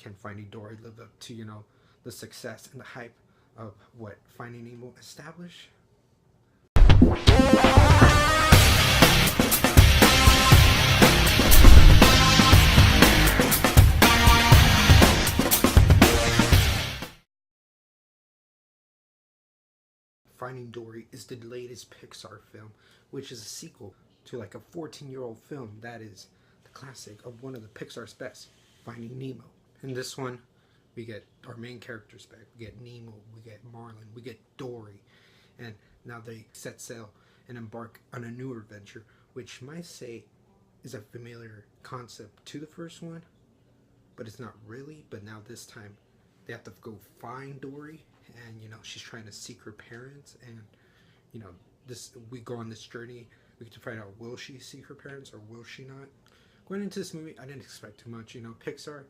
can Finding Dory live up to, the success and the hype of what Finding Nemo established? Finding Dory is the latest Pixar film, which is a sequel to like a 14-year-old film that is the classic of one of the Pixar's best, Finding Nemo. In this one, we get our main characters back. We get Nemo, we get Marlin, we get Dory, and now they set sail and embark on a new adventure, which might say is a familiar concept to the first one, but it's not really. But now this time, they have to go find Dory, and she's trying to seek her parents, and this we go on this journey. We get to find out, will she seek her parents or will she not? Going into this movie, I didn't expect too much. Pixar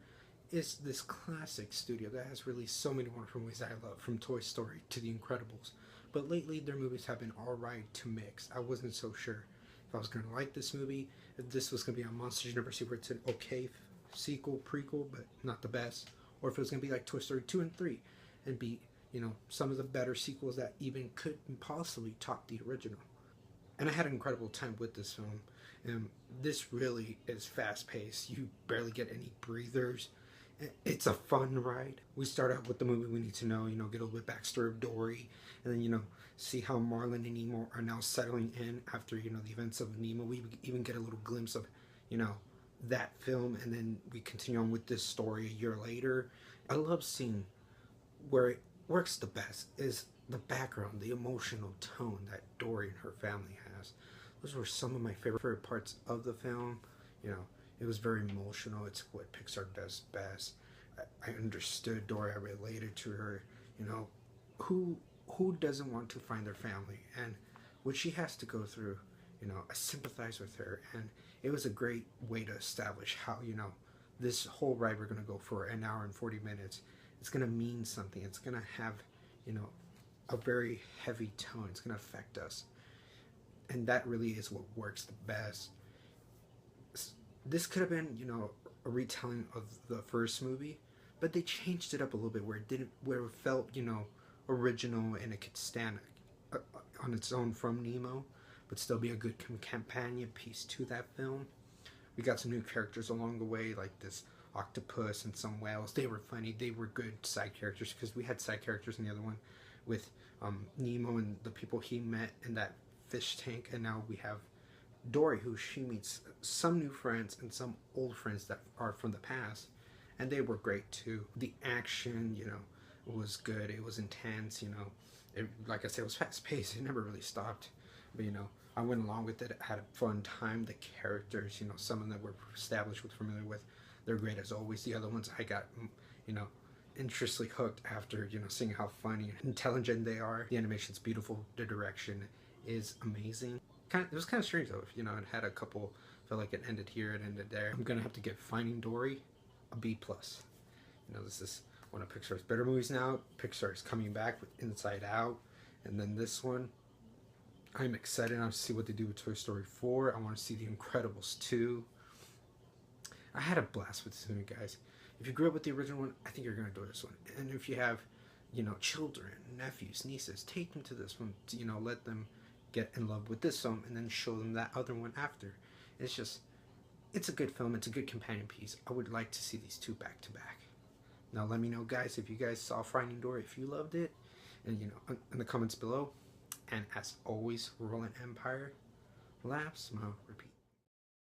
is this classic studio that has released so many wonderful movies that I love, from Toy Story to The Incredibles. But lately, their movies have been alright to mixed. I wasn't so sure if I was going to like this movie, if this was going to be a Monsters University where it's an okay sequel, prequel, but not the best, or if it was going to be like Toy Story 2 and 3 and be, some of the better sequels that even could possibly top the original. And I had an incredible time with this film. This really is fast-paced. You barely get any breathers. It's a fun ride. We start out with the movie we need to know, get a little bit backstory of Dory, and then, see how Marlin and Nemo are now settling in after, the events of Nemo. We even get a little glimpse of, that film, and then we continue on with this story a year later. I love seeing where it works the best is the background, the emotional tone that Dory and her family has. Those were some of my favorite parts of the film. It was very emotional. It's what Pixar does best. I understood Dory. I related to her. Who doesn't want to find their family? And what she has to go through, I sympathize with her. And it was a great way to establish how, this whole ride we're going to go for an hour and 40 minutes. It's going to mean something. It's going to have, a very heavy tone. It's going to affect us. And that really is what works the best. This could have been, a retelling of the first movie, but they changed it up a little bit where it felt, original, and it could stand on its own from Nemo, but still be a good companion piece to that film. We got some new characters along the way, like this octopus and some whales. They were funny. They were good side characters, because we had side characters in the other one with Nemo and the people he met in that fish tank, and now we have Dory, who she meets some new friends and some old friends that are from the past, and they were great too. The action, was good. It was intense. Like I said, it was fast paced. It never really stopped. But I went along with it. I had a fun time. The characters, some of them were established, with familiar with. They're great as always. The other ones I got, interestedly hooked after, seeing how funny and intelligent they are. The animation's beautiful. The direction is amazing. It was kind of strange though. It had a couple, felt like it ended here, it ended there. I'm gonna have to give Finding Dory a B+. This is one of Pixar's better movies now. Pixar is coming back with Inside Out, and then this one. I'm excited now to see what they do with Toy Story 4. I want to see The Incredibles 2. I had a blast with this movie, guys. If you grew up with the original one, I think you're gonna enjoy this one. And if you have, children, nephews, nieces, take them to this one. Let them get in love with this film, and then show them that other one after. It's a good film. It's a good companion piece. I would like to see these two back to back. Now let me know, guys, if you guys saw Finding Dory, if you loved it, and in the comments below. And as always, roll an empire, laugh, smile, repeat.